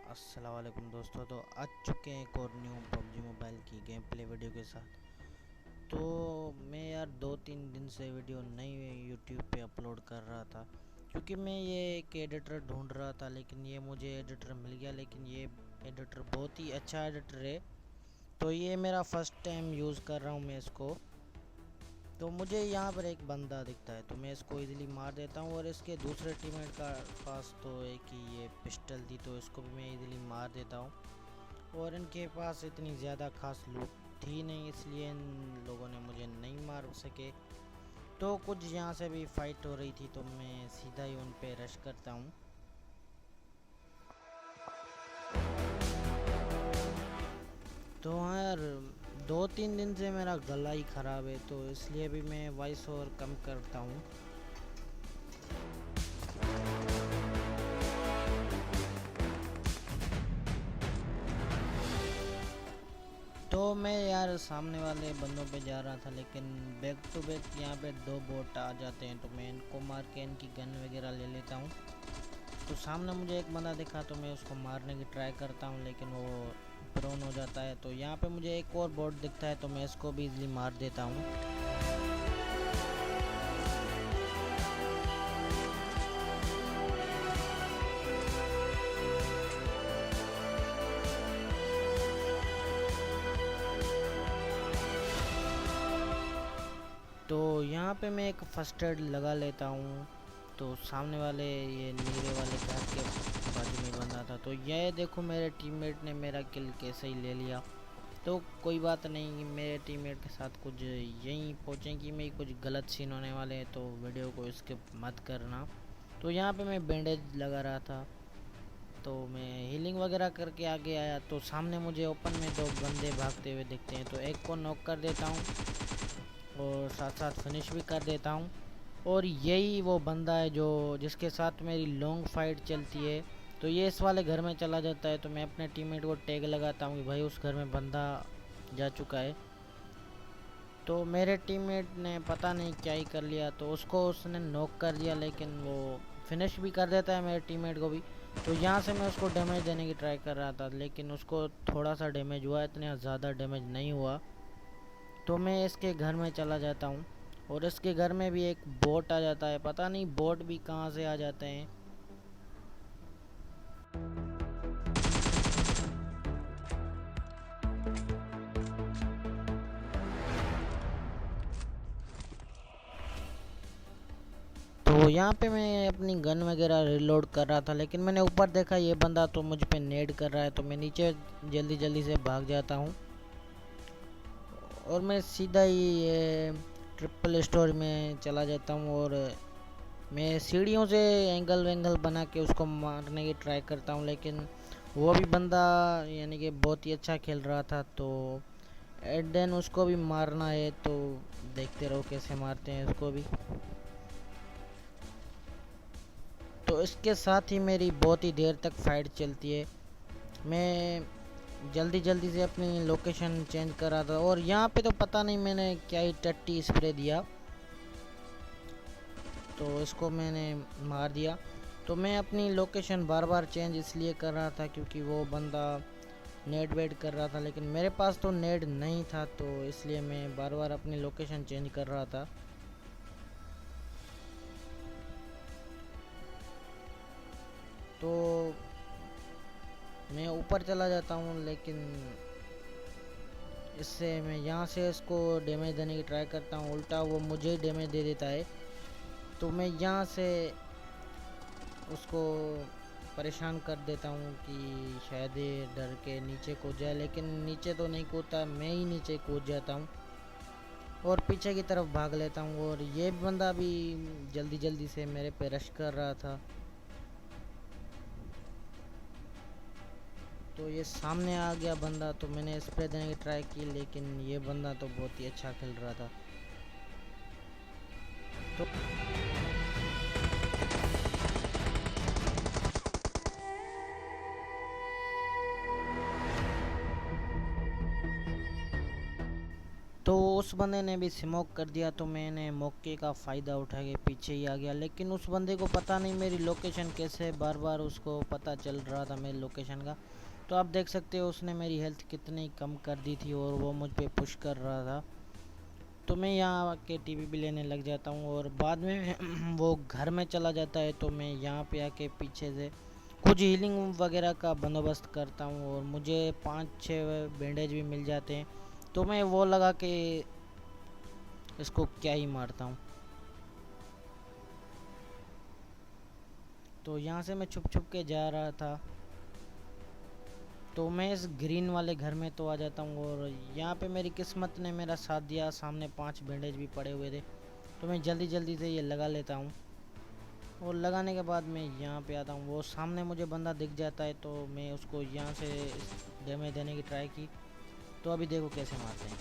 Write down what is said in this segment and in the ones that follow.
अस्सलाम वालेकुम दोस्तों, तो आ चुके हैं एक और न्यू पबजी मोबाइल की गेम प्ले वीडियो के साथ। तो मैं यार 2-3 दिन से वीडियो नहीं यूट्यूब पे अपलोड कर रहा था, क्योंकि मैं ये एक एडिटर ढूंढ रहा था, लेकिन ये मुझे एडिटर मिल गया। लेकिन ये एडिटर बहुत ही अच्छा एडिटर है, तो ये मेरा फर्स्ट टाइम यूज़ कर रहा हूँ मैं इसको। तो मुझे यहाँ पर एक बंदा दिखता है, तो मैं इसको इजीली मार देता हूँ। और इसके दूसरे टीममेट का पास तो एक ही ये पिस्टल थी, तो इसको भी मैं इजीली मार देता हूँ। और इनके पास इतनी ज़्यादा खास लूट थी नहीं, इसलिए इन लोगों ने मुझे नहीं मार सके। तो कुछ यहाँ से भी फाइट हो रही थी, तो मैं सीधा ही उन पे रश करता हूँ। तो हाँ यार, 2-3 दिन से मेरा गला ही ख़राब है, तो इसलिए भी मैं वॉइस ओवर कम करता हूँ। तो मैं यार सामने वाले बंदों पे जा रहा था, लेकिन बैक टू बैक यहाँ पे 2 बोट आ जाते हैं, तो मैं इनको मार के इनकी गन वगैरह ले लेता हूँ। तो सामने मुझे एक बंदा दिखा, तो मैं उसको मारने की ट्राई करता हूँ, लेकिन वो प्रोन हो जाता है। तो यहाँ पे मुझे एक और बोट दिखता है, तो मैं इसको भी इजीली मार देता हूँ। तो यहाँ पे मैं एक फर्स्ट एड लगा लेता हूँ। तो सामने वाले ये नीले वाले घर के बाजू में बंदा था, तो ये देखो मेरे टीममेट ने मेरा किल कैसे ही ले लिया। तो कोई बात नहीं, मेरे टीममेट के साथ कुछ यहीं पहुँचेंगी में कुछ गलत सीन होने वाले हैं, तो वीडियो को स्किप मत करना। तो यहाँ पे मैं बैंडेज लगा रहा था, तो मैं हीलिंग वगैरह करके आगे आया, तो सामने मुझे ओपन में 2 बंदे भागते हुए दिखते हैं। तो एक को नॉक कर देता हूँ और साथ साथ फिनिश भी कर देता हूँ। और यही वो बंदा है जो जिसके साथ मेरी लॉन्ग फाइट चलती है। तो ये इस वाले घर में चला जाता है, तो मैं अपने टीममेट को टैग लगाता हूँ कि भाई उस घर में बंदा जा चुका है। तो मेरे टीममेट ने पता नहीं क्या ही कर लिया, तो उसको उसने नॉक कर दिया, लेकिन वो फिनिश भी कर देता है मेरे टीममेट को भी। तो यहाँ से मैं उसको डैमेज देने की ट्राई कर रहा था, लेकिन उसको थोड़ा सा डैमेज हुआ, इतना ज़्यादा डैमेज नहीं हुआ। तो मैं इसके घर में चला जाता हूँ, और इसके घर में भी एक बोट आ जाता है। पता नहीं बोट भी कहाँ से आ जाते हैं। तो यहाँ पे मैं अपनी गन वगैरह रिलोड कर रहा था, लेकिन मैंने ऊपर देखा ये बंदा तो मुझ पे नेड कर रहा है, तो मैं नीचे जल्दी जल्दी से भाग जाता हूँ। और मैं सीधा ही ये ट्रिपल स्टोर में चला जाता हूँ, और मैं सीढ़ियों से एंगल वेंगल बना के उसको मारने की ट्राई करता हूँ। लेकिन वो भी बंदा यानी कि बहुत ही अच्छा खेल रहा था, तो एट देन उसको भी मारना है। तो देखते रहो कैसे मारते हैं उसको भी। तो इसके साथ ही मेरी बहुत ही देर तक फाइट चलती है। मैं जल्दी जल्दी से अपनी लोकेशन चेंज कर रहा था, और यहाँ पे तो पता नहीं मैंने क्या ही टट्टी स्प्रे दिया, तो इसको मैंने मार दिया। तो मैं अपनी लोकेशन बार बार चेंज इसलिए कर रहा था क्योंकि वो बंदा नेट वेट कर रहा था, लेकिन मेरे पास तो नेट नहीं था, तो इसलिए मैं बार बार अपनी लोकेशन चेंज कर रहा था। तो मैं ऊपर चला जाता हूँ, लेकिन इससे मैं यहाँ से इसको डैमेज देने की ट्राई करता हूँ, उल्टा वो मुझे डैमेज दे देता है। तो मैं यहाँ से उसको परेशान कर देता हूँ कि शायद ये डर के नीचे कूद जाए, लेकिन नीचे तो नहीं कूदता, मैं ही नीचे कूद जाता हूँ और पीछे की तरफ भाग लेता हूँ। और ये बंदा भी जल्दी जल्दी से मेरे पे रश कर रहा था, तो ये सामने आ गया बंदा, तो मैंने स्प्रे देने की ट्राई की, लेकिन ये बंदा तो बहुत ही अच्छा खेल रहा था। तो तो उस बंदे ने भी स्मोक कर दिया, तो मैंने मौके का फ़ायदा उठा के पीछे ही आ गया। लेकिन उस बंदे को पता नहीं मेरी लोकेशन कैसे, बार बार उसको पता चल रहा था मेरी लोकेशन का। तो आप देख सकते हो उसने मेरी हेल्थ कितनी कम कर दी थी और वो मुझ पे पुश कर रहा था। तो मैं यहाँ आके टीपी भी लेने लग जाता हूँ और बाद में वो घर में चला जाता है, तो मैं यहाँ पे आके पीछे से कुछ हीलिंग वगैरह का बंदोबस्त करता हूँ और मुझे 5-6 बैंडेज भी मिल जाते हैं। तो मैं वो लगा के इसको क्या ही मारता हूँ। तो यहाँ से मैं छुप छुप के जा रहा था, तो मैं इस ग्रीन वाले घर में तो आ जाता हूँ और यहाँ पे मेरी किस्मत ने मेरा साथ दिया। सामने 5 बैंडेज भी पड़े हुए थे, तो मैं जल्दी जल्दी से ये लगा लेता हूँ और लगाने के बाद मैं यहाँ पे आता हूँ। वो सामने मुझे बंदा दिख जाता है, तो मैं उसको यहाँ से डैमेज देने की ट्राई की। तो अभी देखो कैसे मारते हैं।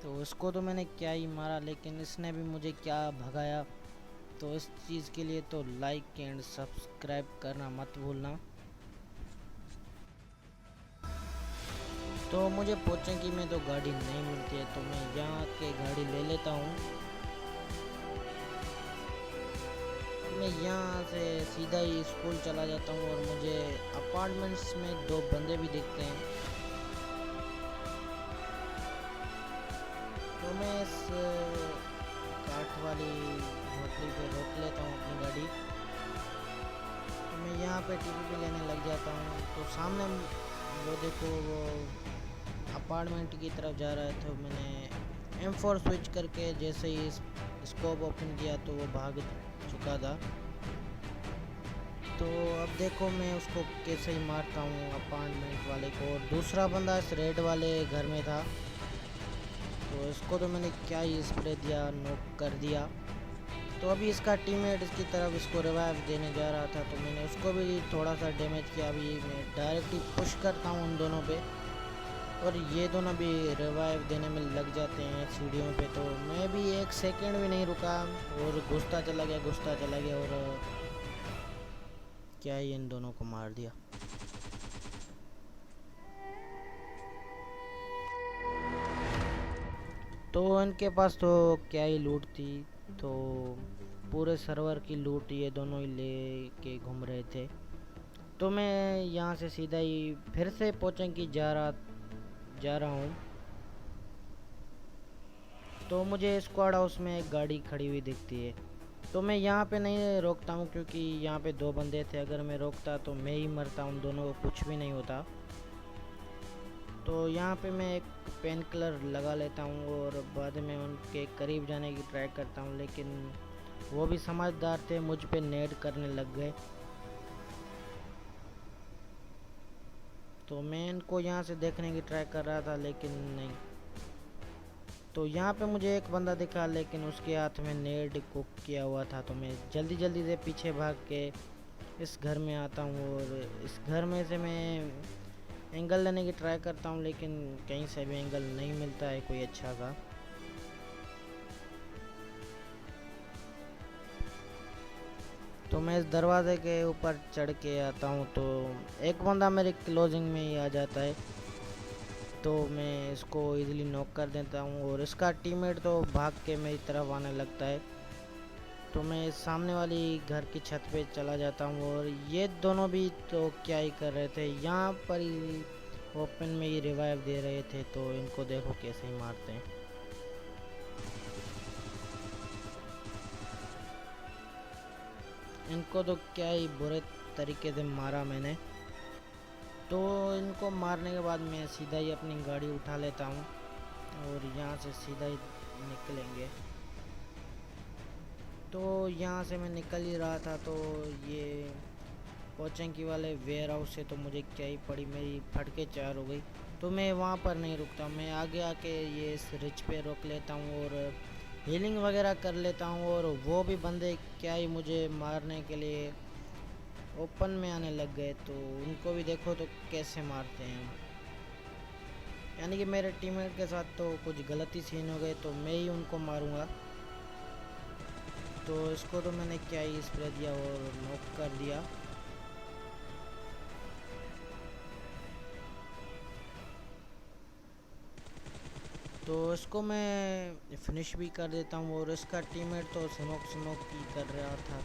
तो इसको तो मैंने क्या ही मारा, लेकिन इसने भी मुझे क्या भगाया। तो इस चीज़ के लिए तो लाइक एंड सब्सक्राइब करना मत भूलना। तो मुझे पोचेंकी में तो गाड़ी नहीं मिलती है, तो मैं यहाँ के गाड़ी ले लेता हूँ। मैं यहाँ से सीधा ही स्कूल चला जाता हूँ और मुझे अपार्टमेंट्स में 2 बंदे भी दिखते हैं। तो मैं इस काठ वाली झोपड़ी पे रोक लेता हूँ अपनी गाड़ी। तो मैं यहाँ पे टीवी पे लेने लग जाता हूँ। तो सामने वो देखो, वो अपार्टमेंट की तरफ जा रहा है। तो मैंने M4 स्विच करके जैसे ही स्कोप ओपन किया तो वो भाग चुका था। तो अब देखो मैं उसको कैसे ही मारता हूँ अपार्टमेंट वाले को। और दूसरा बंदा इस रेड वाले घर में था, तो इसको तो मैंने क्या ही स्प्रे दिया, नॉक कर दिया। तो अभी इसका टीममेट इसकी तरफ इसको रिवाइव देने जा रहा था, तो मैंने उसको भी थोड़ा सा डैमेज किया। अभी मैं डायरेक्टली पुश करता हूँ उन दोनों पे और ये दोनों भी रिवाइव देने में लग जाते हैं सीढ़ियों पे। तो मैं भी 1 सेकंड भी नहीं रुका और घुसता चला गया और क्या ही इन दोनों को मार दिया। तो इनके पास तो क्या ही लूट थी, तो पूरे सर्वर की लूट ये दोनों ही ले के घूम रहे थे। तो मैं यहाँ से सीधा ही फिर से पोचेंकी जा रहा हूँ। तो मुझे स्क्वाड हाउस में एक गाड़ी खड़ी हुई दिखती है, तो मैं यहाँ पे नहीं रोकता हूँ क्योंकि यहाँ पे 2 बंदे थे। अगर मैं रोकता तो मैं ही मरता, उन दोनों को कुछ भी नहीं होता। तो यहाँ पे मैं एक पेन किलर लगा लेता हूँ और बाद में उनके करीब जाने की ट्राई करता हूँ, लेकिन वो भी समझदार थे, मुझ पे नेड करने लग गए। तो मैं इनको यहाँ से देखने की ट्राई कर रहा था, लेकिन नहीं। तो यहाँ पे मुझे एक बंदा दिखा, लेकिन उसके हाथ में नेड कुक किया हुआ था। तो मैं जल्दी जल्दी से पीछे भाग के इस घर में आता हूँ और इस घर में से मैं एंगल लेने की ट्राई करता हूँ, लेकिन कहीं से भी एंगल नहीं मिलता है कोई अच्छा सा। तो मैं इस दरवाजे के ऊपर चढ़ के आता हूँ, तो एक बंदा मेरे क्लोजिंग में ही आ जाता है। तो मैं इसको इजीली नॉक कर देता हूँ और इसका टीममेट तो भाग के मेरी तरफ आने लगता है। तो मैं सामने वाली घर की छत पे चला जाता हूँ और ये दोनों भी तो क्या ही कर रहे थे, यहाँ पर ही ओपन में ही रिवाइव दे रहे थे। तो इनको देखो कैसे ही मारते हैं। इनको तो क्या ही बुरे तरीके से मारा मैंने। तो इनको मारने के बाद मैं सीधा ही अपनी गाड़ी उठा लेता हूँ और यहाँ से सीधा ही निकलेंगे। तो यहाँ से मैं निकल ही रहा था, तो ये पोचेंकी वाले वेयर हाउस से तो मुझे क्या ही पड़ी, मेरी फटके 4 हो गई। तो मैं वहाँ पर नहीं रुकता, मैं आगे आके ये इस रिच पे रोक लेता हूँ और हीलिंग वगैरह कर लेता हूँ। और वो भी बंदे क्या ही मुझे मारने के लिए ओपन में आने लग गए, तो उनको भी देखो तो कैसे मारते हैं। यानी कि मेरे टीममेट के साथ तो कुछ गलती सीन हो गए, तो मैं ही उनको मारूंगा। तो इसको तो मैंने क्या ही स्प्रे दिया और नॉक कर दिया। तो इसको मैं फिनिश भी कर देता हूँ। और इसका टीममेट तो स्मोक की कर रहा था,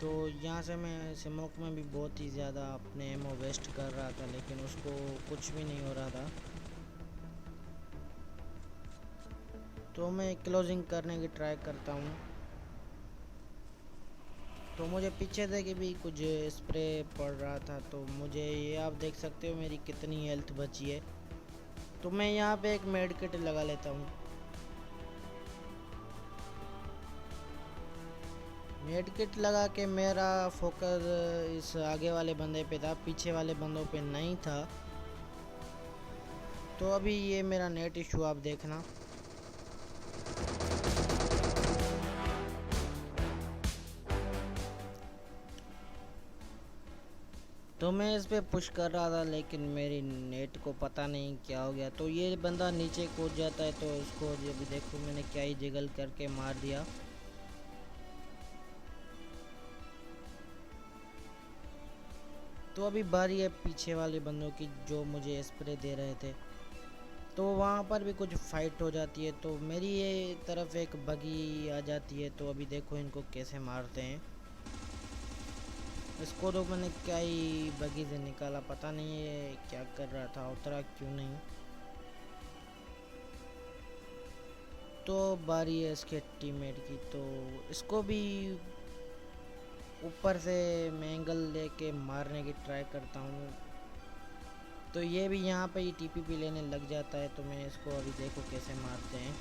तो यहाँ से मैं स्मोक में भी बहुत ही ज़्यादा अपने एमो वेस्ट कर रहा था, लेकिन उसको कुछ भी नहीं हो रहा था। तो मैं क्लोजिंग करने की ट्राई करता हूँ। तो मुझे पीछे से कि भी कुछ स्प्रे पड़ रहा था, तो मुझे ये आप देख सकते हो मेरी कितनी हेल्थ बची है। तो मैं यहाँ पे एक मेड किट लगा लेता हूँ। मेड किट लगा के मेरा फोकस इस आगे वाले बंदे पे था, पीछे वाले बंदों पे नहीं था। तो अभी ये मेरा नेट इशू आप देखना। तो मैं इस पे पुश कर रहा था, लेकिन मेरी नेट को पता नहीं क्या हो गया। तो ये बंदा नीचे कूद जाता है, तो उसको अभी देखो मैंने क्या ही जिगल करके मार दिया। तो अभी बारी है पीछे वाले बंदों की जो मुझे स्प्रे दे रहे थे। तो वहाँ पर भी कुछ फाइट हो जाती है, तो मेरी ये तरफ एक बगी आ जाती है। तो अभी देखो इनको कैसे मारते हैं। इसको तो मैंने क्या ही बगी से निकाला, पता नहीं ये क्या कर रहा था, उतरा क्यों नहीं। तो बारी है इसके टीममेट की, तो इसको भी ऊपर से मैं एंगल लेके मारने की ट्राई करता हूँ। तो ये भी यहाँ पे ही टीपीपी लेने लग जाता है। तो मैं इसको अभी देखो कैसे मारते हैं।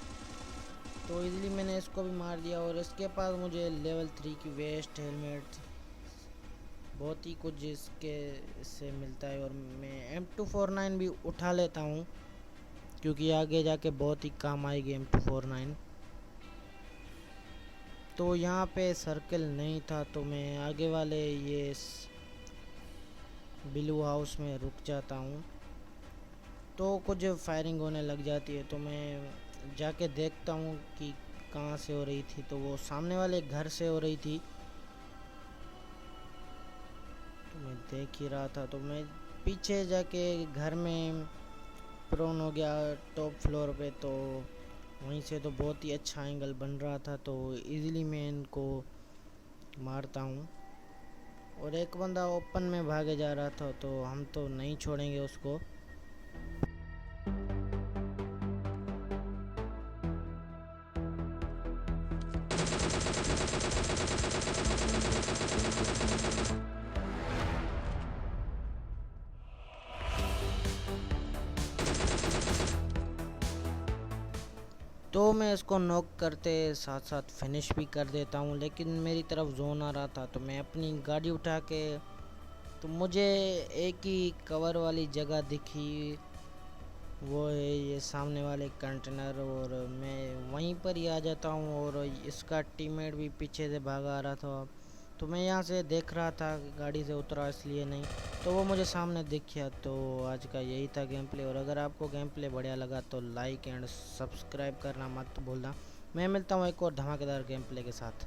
तो इजीली मैंने इसको भी मार दिया। और इसके पास मुझे लेवल 3 की वेस्ट हेलमेट बहुत ही कुछ इसके इससे मिलता है। और मैं M249 भी उठा लेता हूँ, क्योंकि आगे जाके बहुत ही काम आएगी M249। तो यहाँ पे सर्कल नहीं था, तो मैं आगे वाले ये ब्लू हाउस में रुक जाता हूँ। तो कुछ फायरिंग होने लग जाती है, तो मैं जाके देखता हूँ कि कहाँ से हो रही थी। तो वो सामने वाले घर से हो रही थी, तो मैं देख ही रहा था। तो मैं पीछे जाके घर में प्रोन हो गया टॉप फ्लोर पे, तो वहीं से तो बहुत ही अच्छा एंगल बन रहा था। तो इजीली मैं इनको मारता हूँ। और एक बंदा ओपन में भागे जा रहा था, तो हम तो नहीं छोड़ेंगे उसको। तो मैं इसको नॉक करते साथ साथ फिनिश भी कर देता हूँ, लेकिन मेरी तरफ जोन आ रहा था। तो मैं अपनी गाड़ी उठा के, तो मुझे एक ही कवर वाली जगह दिखी, वो है ये सामने वाले कंटेनर। और मैं वहीं पर ही आ जाता हूँ। और इसका टीममेट भी पीछे से भागा आ रहा था, तो मैं यहाँ से देख रहा था, गाड़ी से उतरा इसलिए नहीं। तो वो मुझे सामने दिख गया। तो आज का यही था गेम प्ले। और अगर आपको गेम प्ले बढ़िया लगा तो लाइक एंड सब्सक्राइब करना मत भूलना। मैं मिलता हूँ एक और धमाकेदार गेम प्ले के साथ।